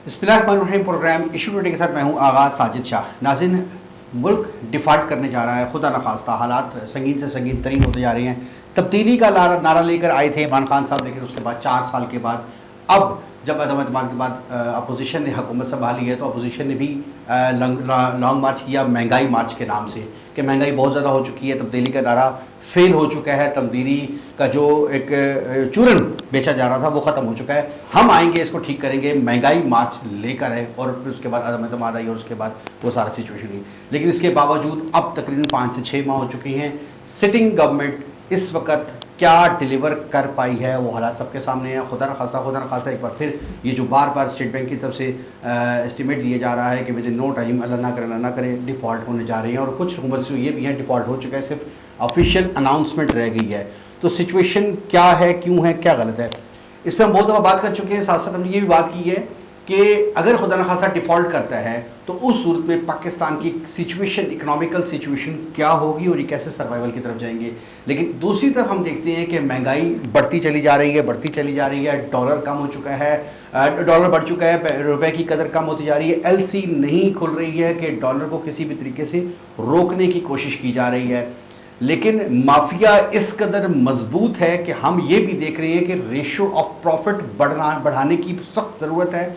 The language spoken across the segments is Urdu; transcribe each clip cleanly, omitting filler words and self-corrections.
بسم اللہ الرحمن الرحیم. پروگرام ایشو ٹوڈے کے ساتھ میں ہوں آغاز ساجد شاہ. ناظرین، ملک ڈیفالٹ کرنے جا رہا ہے. خدا نخواستہ حالات سنگین سے سنگین ترین ہوتے جا رہے ہیں. تبدیلی کا نعرہ لے کر آئے تھے عمران خان صاحب، لیکن اس کے بعد 4 سال کے بعد اب جب عدم اعتماد کے بعد اپوزیشن نے حکومت سنبھالی ہے تو اپوزیشن نے بھی لانگ مارچ کیا مہنگائی مارچ کے نام سے کہ مہنگائی بہت زیادہ ہو چکی ہے. تبدیلی کا نعرہ فیل ہو چکا ہے. تبدیلی کا جو ایک چورن بیچا جا رہا تھا وہ ختم ہو چکا ہے. ہم آئیں گے، اس کو ٹھیک کریں گے. مہنگائی مارچ لے کر ہے اور پھر اس کے بعد عدم اعتماد آئی اور اس کے بعد وہ سارا سچویشن ہوئی. لیکن اس کے باوجود اب تقریباً 5 سے 6 ماہ ہو چکی ہیں. سٹنگ گورنمنٹ اس وقت کیا ڈیلیور کر پائی ہے وہ حالات سب کے سامنے ہیں. خدا نخواستہ ایک بار پھر یہ جو بار بار اسٹیٹ بینک کی طرف سے اسٹیمیٹ دیا جا رہا ہے کہ ود ان نو ٹائم اللہ نہ کرے ڈیفالٹ ہونے جا رہے ہیں، اور کچھ حکومت سے یہ بھی ہیں ڈیفالٹ ہو چکا ہے، صرف آفیشیل اناؤنسمنٹ رہ گئی ہے. تو سچویشن کیا ہے، کیوں ہے، کیا غلط ہے، اس پہ ہم بہت دفعہ بات کر چکے ہیں. ساتھ ساتھ ہم نے یہ بھی بات کی ہے کہ اگر خدا نخواستہ ڈیفالٹ کرتا ہے تو اس صورت میں پاکستان کی سچویشن، اکنامیکل سچویشن کیا ہوگی اور یہ کیسے سروائیول کی طرف جائیں گے. لیکن دوسری طرف ہم دیکھتے ہیں کہ مہنگائی بڑھتی چلی جا رہی ہے. ڈالر کم ہو چکا ہے، ڈالر بڑھ چکا ہے، روپے کی قدر کم ہوتی جا رہی ہے. ایل سی نہیں کھل رہی ہے کہ ڈالر کو کسی بھی طریقے سے روکنے کی کوشش کی جا رہی ہے. لیکن مافیا اس قدر مضبوط ہے کہ ہم یہ بھی دیکھ رہے ہیں کہ ریشو آف پروفٹ بڑھانے کی سخت ضرورت ہے.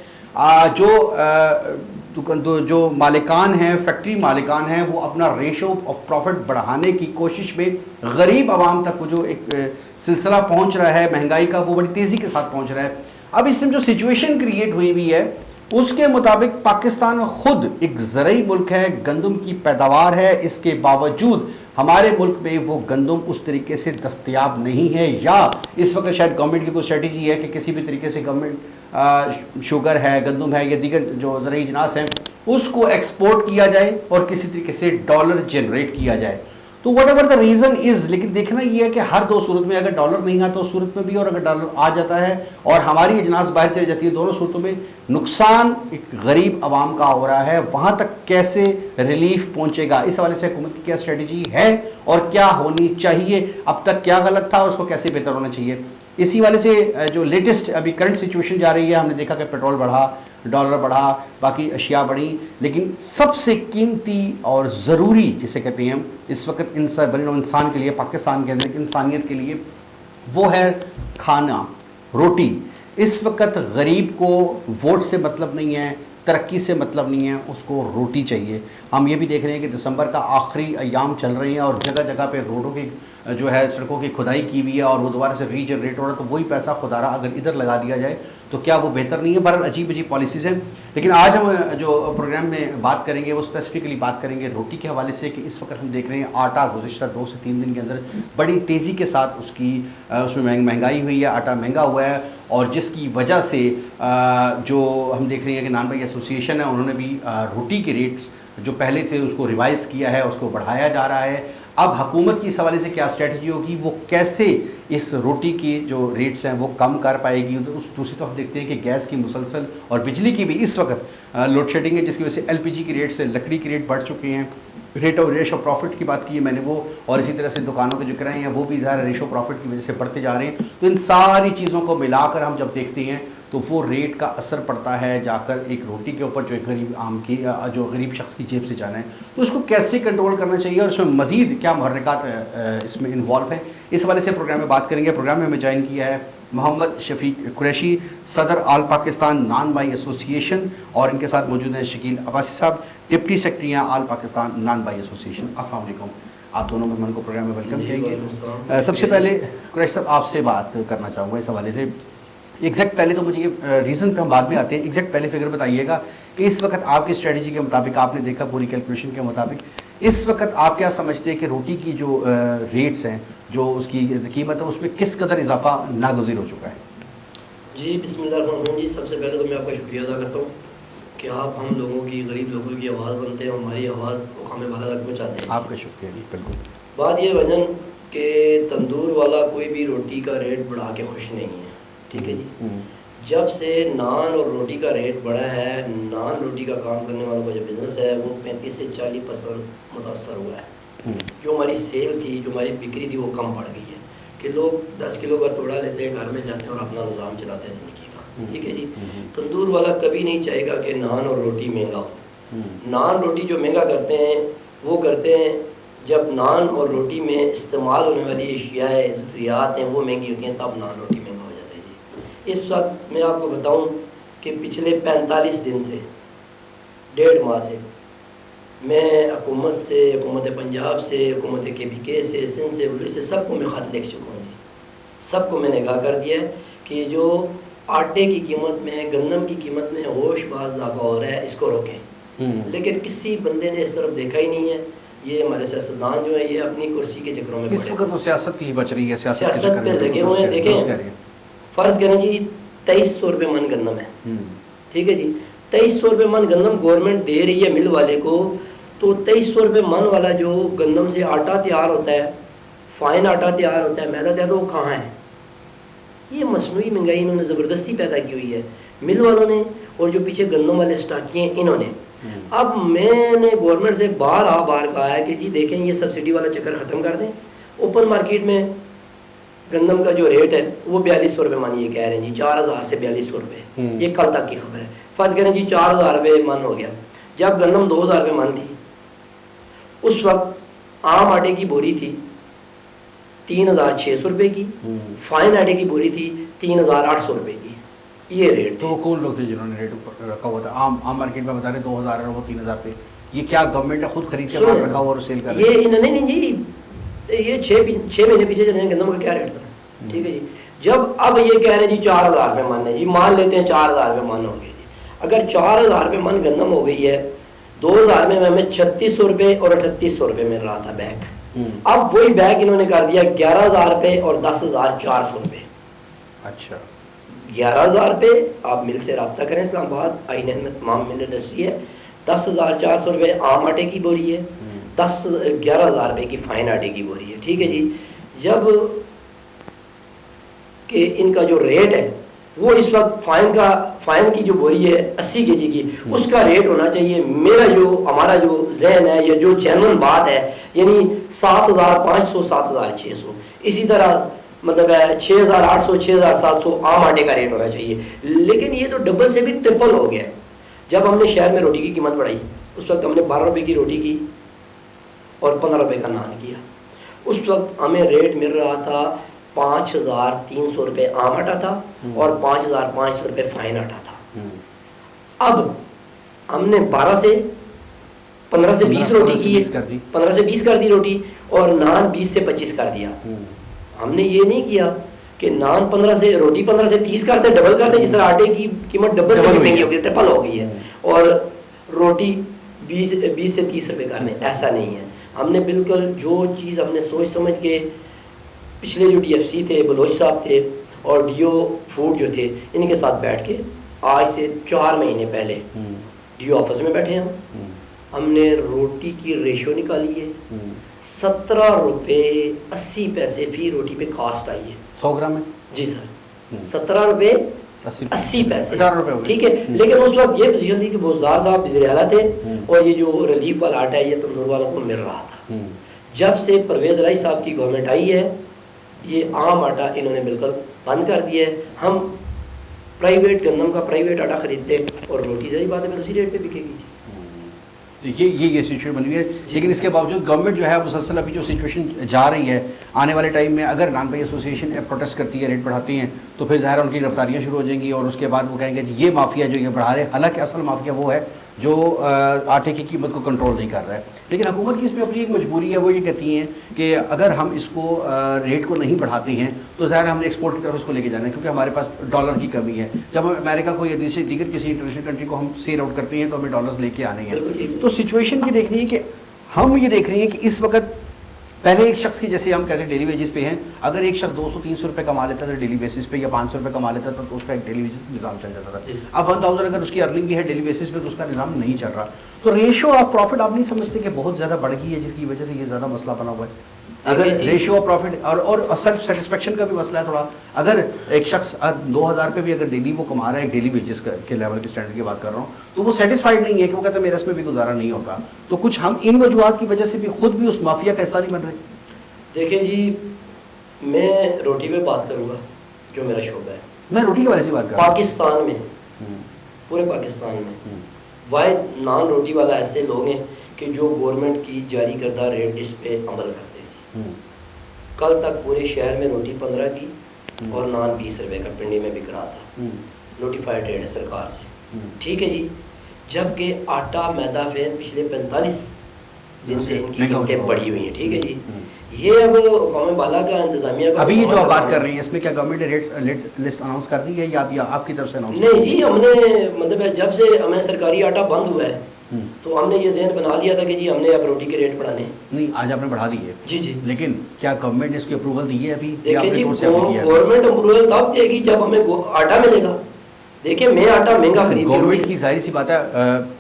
جو مالکان ہیں، فیکٹری مالکان ہیں، وہ اپنا ریشو آف پروفٹ بڑھانے کی کوشش میں غریب عوام تک وہ جو ایک سلسلہ پہنچ رہا ہے مہنگائی کا، وہ بڑی تیزی کے ساتھ پہنچ رہا ہے. اب اس میں جو سچویشن کریٹ ہوئی ہے اس کے مطابق پاکستان خود ایک زرعی ملک ہے، گندم کی پیداوار ہے. اس کے باوجود ہمارے ملک میں وہ گندم اس طریقے سے دستیاب نہیں ہے، یا اس وقت شاید گورنمنٹ کی کوئی اسٹریٹجی ہے کہ کسی بھی طریقے سے گورنمنٹ شوگر ہے، گندم ہے یا دیگر جو زرعی اجناس ہیں اس کو ایکسپورٹ کیا جائے اور کسی طریقے سے ڈالر جنریٹ کیا جائے. تو what ever the reason is, لیکن دیکھنا یہ ہے کہ ہر دو صورت میں اگر ڈالر نہیں آتا اس صورت میں بھی، اور اگر ڈالر آ جاتا ہے اور ہماری اجناس باہر چلی جاتی ہے، دونوں صورتوں میں نقصان ایک غریب عوام کا ہو رہا ہے. وہاں تک کیسے ریلیف پہنچے گا، اس حوالے سے حکومت کی کیا اسٹریٹجی ہے اور کیا ہونی چاہیے، اب تک کیا غلط تھا اس کو کیسے بہتر ہونا چاہیے. اسی والے سے جو لیٹسٹ ابھی کرنٹ سچویشن جا رہی ہے، ہم نے دیکھا کہ پیٹرول بڑھا، ڈالر بڑھا، باقی اشیاء بڑھی، لیکن سب سے قیمتی اور ضروری جسے کہتے ہیں اس وقت انسان کے لیے، پاکستان کے اندر انسانیت کے لیے، وہ ہے کھانا، روٹی. اس وقت غریب کو ووٹ سے مطلب نہیں ہے، ترقی سے مطلب نہیں ہے، اس کو روٹی چاہیے. ہم یہ بھی دیکھ رہے ہیں کہ دسمبر کا آخری ایام چل رہے ہیں اور جگہ جگہ پہ روڈوں کی جو ہے سڑکوں کی کھدائی کی ہوئی ہے اور وہ دوبارہ سے ری جنریٹ ہو رہا ہے. تو وہی پیسہ خدا رہا اگر ادھر لگا دیا جائے تو کیا وہ بہتر نہیں ہے. بہرحال عجیب پالیسیز ہیں. لیکن آج ہم جو پروگرام میں بات کریں گے وہ اسپیسیفکلی بات کریں گے روٹی کے حوالے سے کہ اس وقت ہم دیکھ رہے ہیں آٹا گزشتہ 2 سے 3 دن کے اندر بڑی تیزی کے ساتھ اس میں مہنگائی ہوئی ہے، آٹا مہنگا ہوا ہے، اور جس کی وجہ سے جو ہم دیکھ رہے ہیں کہ نان بھائی ایسوسیشن ہے انہوں نے بھی روٹی کے ریٹس جو پہلے تھے اس کو ریوائز کیا ہے، اس کو بڑھایا جا رہا ہے. اب حکومت کی اس حوالے سے کیا اسٹریٹجی ہوگی، وہ کیسے اس روٹی کی جو ریٹس ہیں وہ کم کر پائے گی. دوسری طرف دیکھتے ہیں کہ گیس کی مسلسل اور بجلی کی بھی اس وقت لوڈ شیڈنگ ہے، جس کی وجہ سے ایل پی جی کی ریٹ سے لکڑی کی ریٹ بڑھ چکے ہیں. ریش آف پروفٹ کی بات کی ہے میں نے وہ، اور اسی طرح سے دکانوں کے جو کرائے ہیں وہ بھی ظاہر ریش آف پروفٹ کی وجہ سے بڑھتے جا رہے ہیں. تو ان ساری چیزوں کو ملا کر ہم جب دیکھتے ہیں تو وہ ریٹ کا اثر پڑتا ہے جا کر ایک روٹی کے اوپر، جو ایک جو غریب شخص کی جیب سے جانا ہے. تو اس کو کیسے کنٹرول کرنا چاہیے اور اس میں مزید کیا محرکات اس میں انوالو ہیں، اس حوالے سے پروگرام میں بات کریں گے. پروگرام میں ہمیں جوائن کیا ہے محمد شفیق قریشی، صدر آل پاکستان نان بائی ایسوسیشن، اور ان کے ساتھ موجود ہیں شکیل عباسی صاحب، ڈپٹی سیکرٹری ہیں آل پاکستان نان بائی ایسوسیشن. السلام علیکم. آپ دونوں مہمان کو پروگرام میں ویلکم کہیں گے. سب سے پہلے قریشی صاحب آپ سے بات کرنا چاہوں گا اس حوالے سے. ایگزیکٹ پہلے تو مجھے یہ ریزن پہ ہم بعد میں آتے ہیں، ایگزیکٹ پہلے فگر بتائیے گا کہ اس وقت آپ کی اسٹریٹجی کے مطابق، آپ نے دیکھا پوری کیلکولیشن کے مطابق، اس وقت آپ کیا سمجھتے ہیں کہ روٹی کی جو ریٹس ہیں، جو اس کی قیمت ہے، اس میں کس قدر اضافہ ناگزیر ہو چکا ہے؟ جی بسم اللہ الرحمن الرحیم. جی سب سے پہلے تو میں آپ کا شکریہ ادا کرتا ہوں کہ آپ ہم لوگوں کی، غریب لوگوں کی آواز بنتے ہیں، ہماری آواز مقام بالا تک پہنچاتے ہیں. آپ کا شکریہ. جی بالکل. بات یہ وجن کہ تندور والا کوئی بھی روٹی کا ریٹ بڑھا کے خوش نہیں ہے، ٹھیک ہے جی. جب سے نان اور روٹی کا ریٹ بڑھا ہے، نان روٹی کا کام کرنے والوں کا جو بزنس ہے وہ 35 سے 40% متاثر ہوا ہے. جو ہماری سیل تھی، جو ہماری بکری تھی، وہ کم بڑھ گئی ہے کہ لوگ 10 کلو کا توڑا لیتے ہیں، گھر میں جاتے ہیں اور اپنا نظام چلاتے ہیں زندگی کا. ٹھیک ہے جی. تندور والا کبھی نہیں چاہے گا کہ نان اور روٹی مہنگا ہو. نان روٹی جو مہنگا کرتے ہیں وہ کرتے ہیں جب نان اور روٹی میں استعمال ہونے والی اشیاء ضروریات ہیں وہ مہنگی ہوتی ہیں, تب نان روٹی مہنگا ہو جاتا ہے جی. اس وقت میں آپ کو بتاؤں کہ پچھلے 45 دن سے 1.5 ماہ سے میں حکومت سے, حکومت پنجاب سے, حکومت KPK سے, سندھ سے, پولیس سے, سب کو میں خط لکھ چکا ہوں جی. سب کو میں نے آگاہ کر دیا ہے کہ جو آٹے کی قیمت میں, گندم کی قیمت میں ہوش باز اضافہ ہو رہا ہے اس کو روکیں. لیکن کسی بندے نے اس طرف دیکھا ہی نہیں ہے. یہ ہمارے سیاستدان جو ہیں یہ اپنی کرسی کے چکروں میں اس وقت تو سیاست کی بچ رہی ہے, سیاست پہ لگے ہوئے ہیں. دیکھیں فرض کریں جی 2300 روپے من گندم ہے, ٹھیک ہے جی. 2300 روپے من گندم گورنمنٹ دے رہی ہے مل والے کو, تو 2300 روپے من والا جو گندم سے آٹا تیار ہوتا ہے, فائن آٹا تیار ہوتا ہے, میدا تیار, تو وہ کہاں ہے؟ یہ مصنوعی مہنگائی انہوں نے زبردستی پیدا کی ہوئی ہے مل والوں نے, اور جو پیچھے گندم والے اسٹاکی ہیں انہوں نے. اب میں نے گورنمنٹ سے بار کہا ہے کہ جی دیکھیں یہ سبسڈی والا چکر ختم کر دیں. اوپن مارکیٹ میں گندم کا جو ریٹ ہے وہ 4200 روپے من, یہ کہہ رہے ہیں جی 4000 سے 4200 روپے, یہ کل تک کی خبر ہے. فرض کریں جی 4000 روپے من ہو گیا. جب گندم 2000 روپے من تھی اس وقت عام آٹے کی بوری تھی 3600 روپے کی, فائن آٹے کی بوری تھی 3800 روپے کی. یہ ریٹ تو وہ کون لوگ تھے جنہوں نے ریٹ رکھا ہوا تھا؟ عام مارکیٹ میں بتا رہے 2000 ہے, وہ 3000 پہ. یہ کیا گورنمنٹ نے خود خرید کے مال رکھا ہوا اور سیل کر رہا ہے؟ یہ انہوں نے نہیں جی, یہ 6 مہینے پیچھے چلے ہیں گندم کا کیا ریٹ تھا, ٹھیک ہے جی. جب اب یہ کہہ رہے ہیں جی 4000 روپے من ہے جی, مان لیتے ہیں 4000 روپے من ہو گئے جی. اگر 4000 روپے من گندم ہو گئی ہے, 2000 میں ہمیں 3600 روپے اور 3800 روپے مل رہا تھا بیگ. اب وہی بیگ انہوں نے کر دیا 11000 روپے اور 10400 روپے. اچھا 11000 روپے. آپ مل سے رابطہ کریں, اسلام آباد INN میں تمام مل انڈسٹری ہے. 10400 روپے عام آٹے کی بوری ہے, 11000 روپے کی فائن آٹے کی بوری ہے, ٹھیک ہے جی. جب کہ ان کا جو ریٹ ہے وہ اس وقت فائن کی جو بوری ہے 80 kg کی, اس کا ریٹ ہونا چاہیے, ہمارا جو ذہن ہے یا جو جینون بات ہے, یعنی 7500 7600. اسی طرح مطلب ہے 6800 6700 عام آٹے کا ریٹ ہونا چاہیے. لیکن یہ تو ڈبل سے بھی ٹرپل ہو گیا. جب ہم نے شہر میں روٹی کی قیمت بڑھائی اس وقت ہم نے 12 روپے کی روٹی کی اور 15 روپے کا نان کیا. اس وقت ہمیں ریٹ مل رہا تھا 5300 روپے عام آٹا تھا اور 5500 روپے فائن آٹا تھا. اب ہم نے 15 سے 20 روٹی کی, 15 سے 20 کر دی روٹی, اور نان 20 سے 25 کر دیا. ہم نے یہ نہیں کیا کہ نان 15 سے روٹی 15 سے 30 کرتے, ڈبل کرتے, جس طرح آٹے کی قیمت ڈبل سے مہنگی ہو گئی, ٹرپل ہو گئی ہے, اور روٹی 20 سے 30 روپے کرنے. ایسا نہیں ہے. ہم نے بالکل جو چیز ہم نے سوچ سمجھ کے, پچھلے جو DFC تھے بلوچ صاحب تھے اور DO فوڈ جو تھے, ان کے ساتھ بیٹھ کے آج سے 4 مہینے پہلے DO آفس میں بیٹھے ہیں. ہم نے روٹی کی ریشو نکالی ہے, 17 روپے 80 پیسے فی روٹی پہ کاسٹ آئی ہے 100 گرام میں. جی سر, 17 روپے 80 پیسے, 18 روپے, ٹھیک ہے. لیکن اس وقت یہ پوزیشن تھی کہ بوزدار صاحب وزیر اعلیٰ تھے, اور یہ جو ریلیف والا آٹا ہے یہ تندور والوں کو مل رہا تھا. جب سے پرویز الہی صاحب کی گورنمنٹ آئی ہے, یہ عام آٹا انہوں نے بالکل بند کر دیا ہے. ہم پرائیویٹ گندم کا پرائیویٹ آٹا خریدتے اور روٹی صحیح بات ہے پھر اسی ریٹ پہ بکے گی. یہ سچویشن بنی ہوئی ہے. لیکن اس کے باوجود گورنمنٹ جو ہے مسلسل ابھی جو سچویشن جا رہی ہے, آنے والے ٹائم میں اگر نان بھائی ایسوسیشن پروٹیسٹ کرتی ہے, ریٹ بڑھاتی ہیں, تو پھر ظاہر ان کی گرفتاریاں شروع ہو جائیں گی, اور اس کے بعد وہ کہیں گے جی یہ مافیا جو یہ بڑھا رہے ہیں. حالانکہ اصل مافیا وہ ہے جو آٹے کی قیمت کو کنٹرول نہیں کر رہا ہے. لیکن حکومت کی اس میں اپنی ایک مجبوری ہے, وہ یہ کہتی ہیں کہ اگر ہم اس کو ریٹ کو نہیں بڑھاتے ہیں تو ظاہر ہم نے ایکسپورٹ کی طرف اس کو لے کے جانا ہے, کیونکہ ہمارے پاس ڈالر کی کمی ہے. جب ہم امریکہ کو یا دیگر کسی انٹرنیشنل کنٹری کو ہم سیل آؤٹ کرتے ہیں تو ہمیں ڈالرز لے کے آنے ہیں. تو سچویشن یہ دیکھنی ہے کہ ہم یہ دیکھ رہے ہیں کہ اس وقت پہلے ایک شخص کی, جیسے ہم کہتے ہیں ڈیلی ویجز پہ ہیں, اگر ایک شخص 200-300 روپے کما لیتا تھا ڈیلی بیسس پہ, یا 500 روپے کما لیتا تھا تو اس کا ایک ڈیلی ویجز نظام چل جاتا تھا. اب 1000 اگر اس کی ارننگ بھی ہے ڈیلی بیسس پہ تو اس کا نظام نہیں چل رہا. تو ریشو آف پروفٹ آپ نہیں سمجھتے کہ بہت زیادہ بڑھ گئی ہے, جس کی وجہ سے یہ زیادہ مسئلہ بنا ہوا ہے؟ اگر ریشو آف پروفٹ اور سیلف سیٹسفیکشن کا بھی مسئلہ ہے تھوڑا. اگر ایک شخص 2000 روپے بھی اگر ڈیلی وہ کما رہا ہے, ایک ڈیلی ویجز کے لیول کے اسٹینڈرڈ کی بات کر رہا ہوں, تو وہ سیٹسفائڈ نہیں ہے کہ وہ کہتا ہے میرا اس میں بھی گزارا نہیں ہوتا. تو کچھ ہم ان وجوہات کی وجہ سے بھی خود بھی اس مافیا کا حصہ نہیں بن رہے. دیکھیں جی, میں روٹی پہ بات کروں گا جو میرا شعبہ ہے. میں روٹی کے والے سے بات کر رہا ہوں. پاکستان میں پورے پاکستان میں واحد نان روٹی والا ایسے لوگ ہیں کہ جو گورنمنٹ کی جاری کردہ ریٹ لسٹ پہ عمل کرتے ہیں. کل تک پورے شہر میں روٹی 15 کی اور نان 20 روپے کا پنڈی میں بک رہا تھا. نوٹیفائڈ ریٹ ہے سرکار سے. ٹھیک ہے جی. جبکہ آٹا میدا فین پچھلے 45 دن سے ان کی قیمتیں بڑھی ہوئی ہیں. ٹھیک ہے جی. یہ اب قوم بالا کا انتظامیہ کا ابھی یہ جو آپ بات کر رہی ہیں اس میں کیا گورنمنٹ نے ریٹ لسٹ اناؤنس کر دی ہے یا آپ کی طرف سے اناؤنس؟ نہیں جی, ہم نے مطلب جب سے ہمیں سرکاری آٹا بند ہوا ہے تو ہم نے یہ ذہن بنا لیا تھا کہ جی ہم نے اب روٹی کے ریٹ بڑھانے. نہیں, آج آپ نے بڑھا دی ہے. جی جی. لیکن کیا گورنمنٹ نے اس کی اپروول دی ہے ابھی؟ دیکھیں جی, گورنمنٹ اپروول تب دے گی جب ہمیں آٹا ملے گا. دیکھیں میں آٹا مہنگا خرید گورنمنٹ کی ظاہر سی بات ہے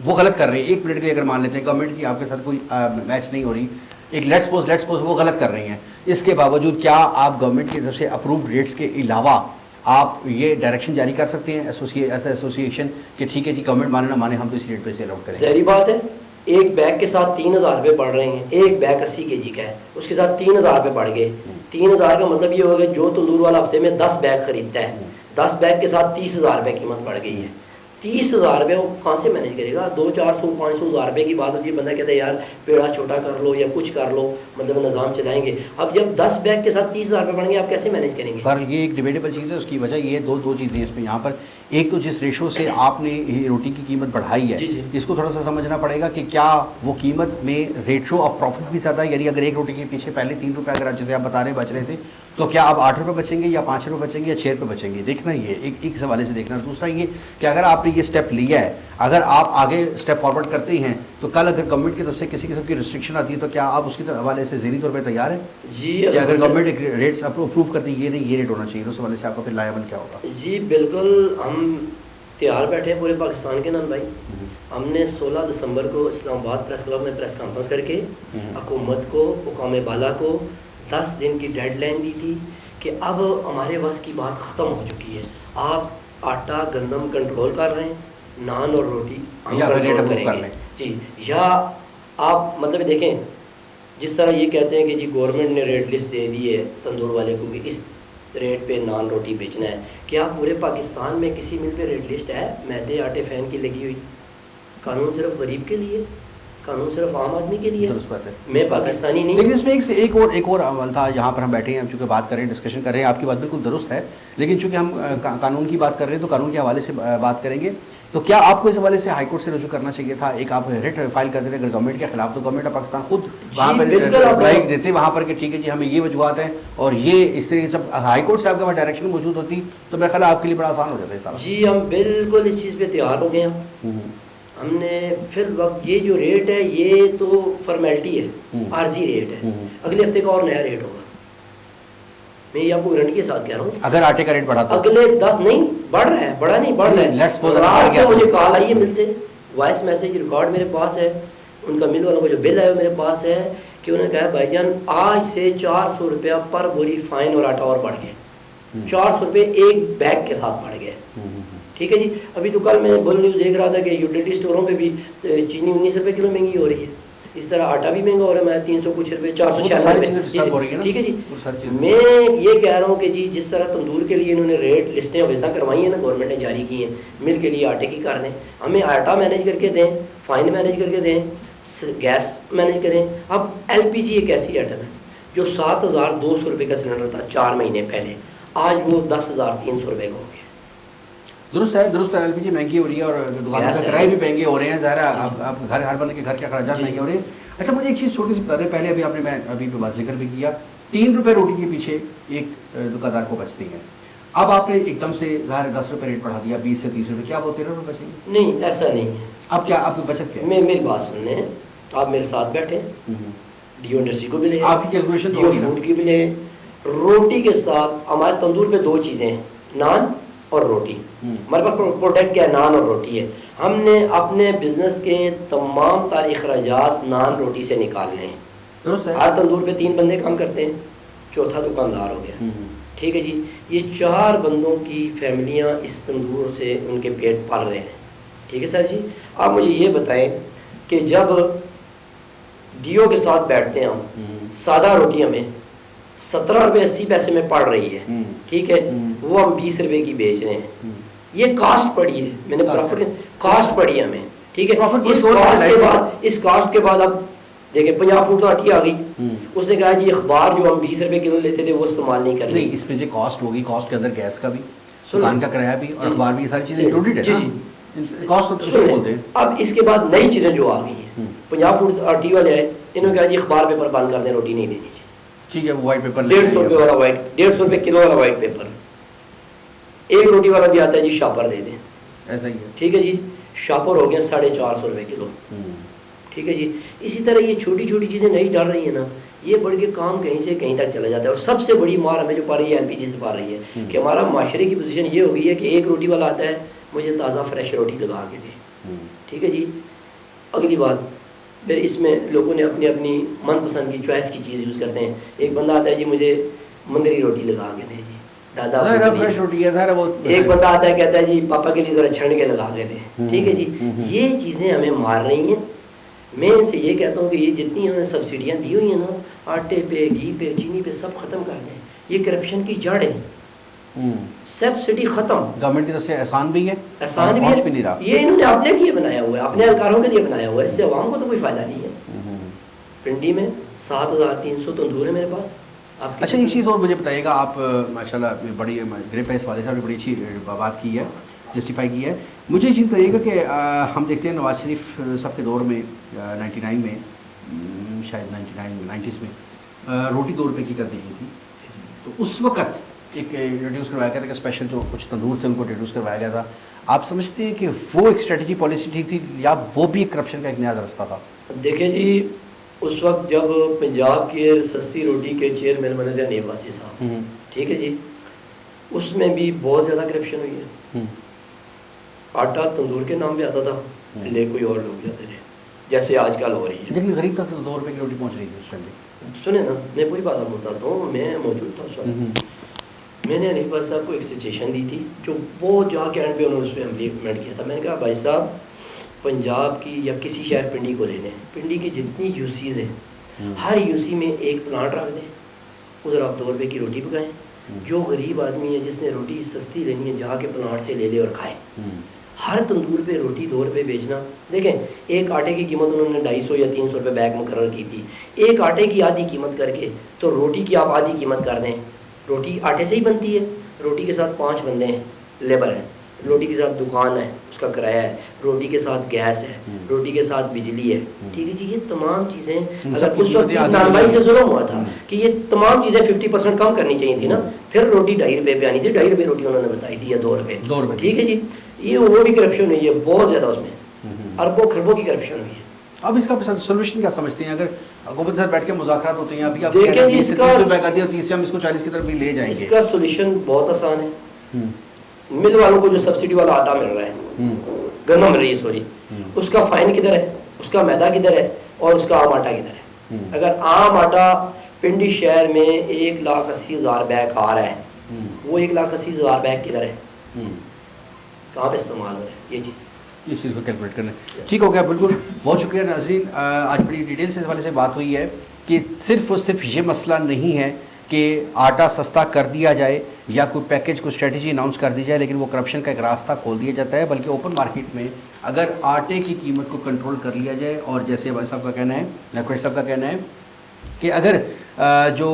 وہ غلط کر رہی ہے. ایک منٹ کے لیے اگر مان لیتے ہیں گورنمنٹ کی آپ کے ساتھ کوئی میچ نہیں ہو رہی, ایک لیٹس پوز وہ غلط کر رہی ہیں. اس کے باوجود کیا آپ گورنمنٹ کی طرف سے اپرووڈ ریٹس کے علاوہ آپ یہ ڈائریکشن جاری کر سکتے ہیں ایسا ایسوسیشن کہ ٹھیک ہے جی گورنمنٹ مانے نہ مانے ہم تو اس ریٹ پہ سیل آؤٹ کریں؟ ظاہری بات ہے, ایک بیگ کے ساتھ 3000 روپے پڑ رہے ہیں. ایک بیگ 80 kg کا ہے, اس کے ساتھ 3000 روپے پڑ گئے. 3000 کا مطلب یہ ہوگا جو تندور والا ہفتے میں 10 بیگ خریدتا ہے, 10 بیگ کے ساتھ 30,000 روپے قیمت پڑ گئی ہے. 30,000 روپے وہ کہاں سے مینیج کرے گا؟ 200-400-500 روپے کی بات ہوتی ہے, بندہ کہتا ہے یار پیڑا چھوٹا کر لو یا کچھ کر لو, مطلب نظام چلائیں گے. اب جب 10 بیگ کے ساتھ 30,000 روپے پڑیں گے آپ کیسے مینیج کریں گے؟ پر یہ ایک ڈیبیٹیبل چیز ہے. اس کی وجہ یہ دو چیزیں ہیں اس میں یہاں پر. ایک تو جس ریشو سے آپ نے روٹی کی قیمت بڑھائی ہے اس کو تھوڑا سا سمجھنا پڑے گا کہ کیا وہ قیمت میں ریشو آف پروفٹ بھی زیادہ ہے. یعنی اگر ایک روٹی کے پیچھے پہلے 3 روپے اگر جیسے آپ بتا رہے بچ رہے تھے تو کیا اب 8 روپے بچیں گے یا 5 روپے بچیں گے یا 6 روپے بچیں گے؟ دیکھنا یہ ایک اس حوالے سے دیکھنا. دوسرا یہ کہ اگر آپ نے یہ اسٹیپ لیا ہے, اگر آپ آگے اسٹیپ فارورڈ کرتے ہیں تو کل اگر گورنمنٹ کی طرف سے کسی قسم کی ریسٹرکشن آتی ہے تو کیا آپ اس کے حوالے سے ذہنی طور پہ تیار ہیں؟ جی, کہ اگر گورنمنٹ ریٹس اپروو کرتی ہے یہ نہیں یہ ریٹ ہونا چاہیے, اس حوالے سے آپ کا پھر لایا عمل کیا ہوگا؟ جی بالکل, ہم تیار بیٹھے ہیں پورے پاکستان کے نام بھائی. ہم نے 16 دسمبر کو اسلام آباد پریس کلب میں پریس کانفرنس کر کے حکومت کو, حکام بالا کو 10 دن کی ڈیڈ لائن دی تھی کہ اب ہمارے بس کی بات ختم ہو چکی ہے. آپ آٹا گندم کنٹرول کر رہے ہیں, نان اور روٹی ہم کنٹرول کریں گے. جی, یا آپ مطلب دیکھیں جس طرح یہ کہتے ہیں کہ جی گورنمنٹ نے ریٹ لسٹ دے دی ہے تندور والے کو کہ اس ریٹ پہ نان روٹی بیچنا ہے. کیا پورے پاکستان میں کسی مل پہ ریٹ لسٹ ہے میدے آٹے فین کی لگی ہوئی؟ قانون صرف غریب کے لیے, قانون صرف عام آدمی کے لیے. درست بات ہے, میں پاکستانی نہیں. لیکن اس میں ایک اور عمل تھا. یہاں پر ہم بیٹھے ہیں, ہم چونکہ بات کر رہے ہیں, ڈسکشن کر رہے ہیں, آپ کی بات بالکل درست ہے, لیکن چونکہ ہم قانون کی بات کر رہے ہیں تو قانون کے حوالے سے بات کریں گے. تو کیا آپ کو اس حوالے سے ہائی کورٹ سے رجوع کرنا چاہیے تھا؟ ایک آپ ریٹ فائل کر دیتے اگر گورنمنٹ کے خلاف, تو گورنمنٹ آف پاکستان خود وہاں پر اپلائی دیتے وہاں پر کہ ٹھیک ہے جی ہمیں یہ وجوہات ہیں, اور یہ اس طریقے جب ہائی کورٹ سے آپ کے پاس ڈائریکشن موجود ہوتی تو میرا خیال ہے آپ کے لیے بڑا آسان ہو جاتا ہے سارا. جی ہم بالکل اس چیز پہ تیار ہو گئے ہیں. ہم نے فی الوقت یہ جو ریٹ ہے یہ تو فارمیلٹی ہے, عارضی ریٹ ہے. اگلے ہفتے کا اور نیا ریٹ ہوگا. میں یہ آپ کو گارنٹی کے ساتھ کہہ رہا ہوں. اگر آٹے کا ریٹ بڑھا تو اگلے 10 نہیں بڑھ رہا ہے, بڑھا نہیں بڑھ رہا ہے. رات کو مجھے کال آئی ہے مل سے, وائس میسج ریکارڈ میرے پاس ہے, ان کا مل والوں کو جو بل آیا میرے پاس ہے کہ انہوں نے کہا بھائی جان آج سے 400 روپیہ پر بوری فائن اور آٹا اور بڑھ گئے. 400 روپے ایک بیگ کے ساتھ بڑھ گئے. ٹھیک ہے جی. ابھی تو کل میں بول نیوز دیکھ رہا تھا کہ یوٹیلیٹی اسٹوروں پہ بھی چینی 19 روپے کلو مہنگی ہو رہی ہے. اس طرح آٹا بھی مہنگا ہو رہا ہے, 300 کچھ روپے, 496 روپے. ٹھیک ہے جی. میں یہ کہہ رہا ہوں کہ جی جس طرح تندور کے لیے انہوں نے ریٹ لسٹیں ویسا کروائی ہیں نا گورنمنٹ نے جاری کی ہیں, مل کے لیے آٹے کی کر دیں, ہمیں آٹا مینیج کر کے دیں, فائن مینیج کر کے دیں, گیس مینیج کریں. اب LPG ایک ایسی آئٹم ہے جو 7,200 روپے کا سلنڈر تھا 4 مہینے پہلے, آج وہ 10,300 روپے کا ہو گیا. درست ہے LPG مہنگی ہو رہی ہے اور دکانوں کے کرائے بھی مہنگے ہو رہے ہیں. ظاہر ہے آپ گھر ہر بندے کے گھر کے اخراجات مہنگے ہو رہے ہیں. اچھا مجھے ایک چیز چھوٹی سی بتا دیں, پہلے ابھی آپ نے میں ابھی بات ذکر بھی کیا 3 روپے روٹی کے پیچھے ایک دکاندار کو بچتی ہیں. اب آپ نے ایک دم سے ظاہر 10 روپے ریٹ بڑھا دیا 20 سے 30 روپے, کیا وہ 13 روپے بچیں گے؟ نہیں ایسا نہیں ہے. اب کیا آپ کی بچت کیا ہے؟ میری بات سننے, آپ میرے ساتھ بیٹھے, ڈیو انڈسٹری کو بھی لے, آپ کی کیلکولیشن ڈیو فوڈ کی بھی لے. روٹی کے ساتھ ہمارے تندور پہ 2 چیزیں ہیں, نان اور روٹی. ہمارے پاس پروڈکٹ کیا ہے؟ نان اور روٹی ہے. ہم نے اپنے بزنس کے تمام تر اخراجات نان روٹی سے نکالنے ہیں. درست ہے. ہر تندور پہ 3 بندے کام کرتے ہیں, چوتھا دکاندار ہو گیا. ٹھیک ہے جی. یہ 4 بندوں کی فیملیاں اس تندور سے ان کے پیٹ پل رہے ہیں. ٹھیک ہے سر جی. آپ مجھے یہ بتائیں کہ جب ڈیو کے ساتھ بیٹھتے ہیں ہم, سادہ روٹی ہمیں 17 روپے 80 پیسے میں پڑ رہی ہے، ٹھیک ہے، وہ ہم 20 روپے کی بیچ رہے ہیں. یہ کاسٹ پڑی ہے، میں نے کاسٹ پڑی ہے ہمیں، ٹھیک ہے. اس کاسٹ کے بعد اب دیکھیں 50 فٹ تو آٹی آ گئی. اس نے کہا جی اخبار جو ہم 20 روپے کلو لیتے تھے وہ استعمال نہیں کرتے. نہیں، اس میں جو کاسٹ ہوگی، کاسٹ کے اندر گیس کا بھی، دکان کا کرایہ بھی اور اخبار بھی، یہ ساری چیزیں انکلوڈیڈ ہے. جی کاسٹ تو اس کو بولتے ہیں. اب اس کے بعد نئی چیزیں جو آ گئی ہیں، 50 فٹ آٹی والے آئے، انہوں نے کہا جی اخبار پیپر بند کر دیں، روٹی نہیں دینی. ٹھیک ہے، وہ وائٹ پیپر 150 روپے والا وائٹ، 150 روپے کلو والا وائٹ پیپر. ایک روٹی والا بھی آتا ہے جی شاپر دے دیں، ایسا ہی ہے. ٹھیک ہے جی، شاپر ہو گیا 450 روپے کلو. ٹھیک ہے جی. اسی طرح یہ چھوٹی چھوٹی چیزیں نہیں ڈال رہی ہیں نا، یہ بڑھ کے کام کہیں سے کہیں تک چلا جاتا ہے. اور سب سے بڑی مار ہمیں جو پا رہی ہے LPG سے پا رہی ہے کہ ہمارا معاشرے کی پوزیشن یہ ہو گئی ہے کہ ایک روٹی والا آتا ہے مجھے تازہ فریش روٹی لگا کے دے. ٹھیک ہے جی. اگلی بات پھر اس میں لوگوں نے اپنی اپنی من پسند کی چوائس کی چیز یوز کرتے ہیں. ایک بندہ آتا ہے جی مجھے مندری روٹی لگا کے دے جی، دادا فریش روٹی ہے وہ. ایک بندہ آتا ہے کہتا ہے جی پاپا کے لیے ذرا چھڑ کے لگا کے دے. ٹھیک ہے جی. یہ چیزیں ہمیں مار رہی ہیں. میں ان سے یہ کہتا ہوں کہ یہ جتنی انہوں نے سبسڈیاں دی ہوئی ہیں نا، آٹے پہ، گھی پہ، چینی پہ، سب ختم کر دیں. یہ کرپشن کی جڑ ہے. سبسڈی ختم. گورنمنٹ کی طرف سے احسان بھی ہے، احسان بھی نہیں رہا. یہ انہوں نے اپنے لیے بنایا ہوا ہے، اپنے اہلکاروں کے لیے بنایا ہوا ہے. اس سے عوام کو تو کوئی فائدہ نہیں ہے. پنڈی میں 7300 تندور ہے میرے پاس. اچھا ایک چیز اور مجھے بتائیے گا، آپ ماشاءاللہ بڑی گریپ ہے اس والے سے، بڑی اچھی بات کی ہے، جسٹیفائی کی ہے. مجھے یہ چیز بتائیے گا کہ ہم دیکھتے ہیں نواز شریف صاحب کے دور میں 99 میں، شاید 90s میں روٹی 2 روپے کی کر دی گئی تھی. تو اس وقت ایک انٹروڈیوس کروایا گیا تھا کہ اسپیشل جو کچھ تندور تھے ان کو انٹروڈیوس کروایا گیا تھا. آپ سمجھتے ہیں کہ وہ ایک اسٹریٹجی پالیسی تھی یا وہ بھی ایک کرپشن کا ایک نیا راستہ تھا؟ دیکھیں جی، اس وقت جب پنجاب کے سستی روٹی کے چیئرمین بنے تھے حنیف واسی صاحب، ٹھیک ہے جی، اس میں بھی بہت زیادہ کرپشن ہوئی ہے. آٹا تندور کے نام پہ آتا تھا، لے کوئی اور لوگ جاتے تھے، جیسے آج کل ہو رہی ہے. لیکن غریب تک 2 روپے کی روٹی پہنچ رہی تھی اس ٹائم پہ. سنیں نا، میں پوری بات آپ کو بتاتا ہوں. میں موجود تھا اس وقت. میں نے حنیف واسی صاحب کو ایک سچویشن دی تھی جو بہت جا کے اینڈ پہ انہوں نے اس پہ امپلیمنٹ کیا تھا. میں نے کہا بھائی صاحب، پنجاب کی یا کسی شہر پنڈی کو لے لیں، پنڈی کی جتنی یوسیز ہیں، ہر یوسی میں ایک پلانٹ رکھ دیں، ادھر آپ 2 روپے کی روٹی پکائیں. جو غریب آدمی ہے جس نے روٹی سستی لینی ہے، جا کے پلانٹ سے لے لے اور کھائے. ہر تندور پہ روٹی 2 روپے بیچنا. دیکھیں ایک آٹے کی قیمت انہوں نے 250 یا 300 روپے بیگ مقرر کی تھی. ایک آٹے کی آدھی قیمت کر کے تو روٹی کی آپ آدھی قیمت کر دیں. روٹی آٹے سے ہی بنتی ہے. روٹی کے ساتھ 5 بندے ہیں، لیبر ہیں. روٹی کے ساتھ دکان ہے، اس کا کرایہ ہے. روٹی کے ساتھ گیس ہے. روٹی کے ساتھ بجلی ہے. ٹھیک ہے جی. یہ تمام چیزیں اگر اس وقت نانبائی سے ظلم ہوا تھا کہ یہ تمام چیزیں 50% کم کرنی چاہیے تھی نا، پھر روٹی 2.5 روپے پہ آنی تھی. 2.5 روپے روٹی انہوں نے بتائی تھی یا 2 روپے. ٹھیک ہے جی. یہ وہ بھی کرپشن ہوئی ہے بہت زیادہ. اس میں اربوں خربوں کی کرپشن ہوئی ہے. اب اس کا سولوشن کیا سمجھتے ہیں؟ اگر حکومت کے ساتھ بیٹھ کے مذاکرات ہوتے ہیں، ابھی آپ دیکھیں اس کا 30 روپے کر دیا، 30 سے ہم اس کو 40 کی طرف بھی لے جائیں گے. اس کا سولوشن بہت آسان ہے. مل والوں کو جو سبسڈی والا آٹا مل رہا ہے، گندم مل رہی ہے سوری، اس کا فائن کدھر ہے، اس کا میدا کدھر ہے، اور اس کا عام آٹا کدھر ہے؟ اگر عام آٹا پنڈی شہر میں 1,80,000 بیگ آ رہا ہے، وہ 1,80,000 بیگ کدھر ہے، کہاں پہ استعمال ہو رہا ہے؟ یہ اس چیز کو کیلکولیٹ کرنا. ٹھیک ہو گیا، بالکل. بہت شکریہ ناظرین. آج بڑی ڈیٹیل سے اس حوالے سے بات ہوئی ہے کہ صرف اور صرف یہ مسئلہ نہیں ہے کہ آٹا سستا کر دیا جائے یا کوئی پیکیج کو اسٹریٹجی اناؤنس کر دی جائے، لیکن وہ کرپشن کا ایک راستہ کھول دیا جاتا ہے. بلکہ اوپن مارکیٹ میں اگر آٹے کی قیمت کو کنٹرول کر لیا جائے، اور جیسے بھائی صاحب کا کہنا ہے، لکھوڑی صاحب کا کہنا ہے کہ اگر جو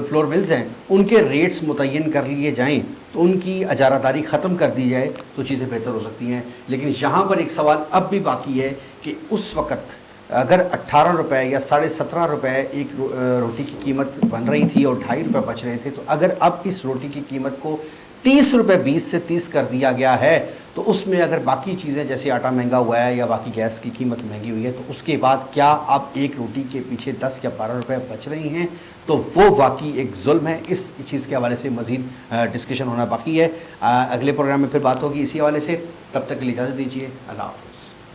فلور ملز ہیں ان کے ریٹس متعین کر لیے جائیں تو ان کی اجارہ داری ختم کر دی جائے تو چیزیں بہتر ہو سکتی ہیں. لیکن یہاں پر ایک سوال اب بھی باقی ہے کہ اس وقت اگر 18 روپے یا 17.5 روپے ایک روٹی کی قیمت بن رہی تھی اور 2.5 روپے بچ رہے تھے، تو اگر اب اس روٹی کی قیمت کو 30 روپے 20 سے 30 کر دیا گیا ہے، تو اس میں اگر باقی چیزیں جیسے آٹا مہنگا ہوا ہے یا باقی گیس کی قیمت مہنگی ہوئی ہے، تو اس کے بعد کیا اب ایک روٹی کے پیچھے 10 یا 12 روپے بچ رہی ہیں؟ تو وہ واقعی ایک ظلم ہے. اس چیز کے حوالے سے مزید ڈسکشن ہونا باقی ہے. اگلے پروگرام میں پھر بات ہوگی اسی حوالے سے. تب تک کے لیے اجازت دیجیے. اللہ حافظ.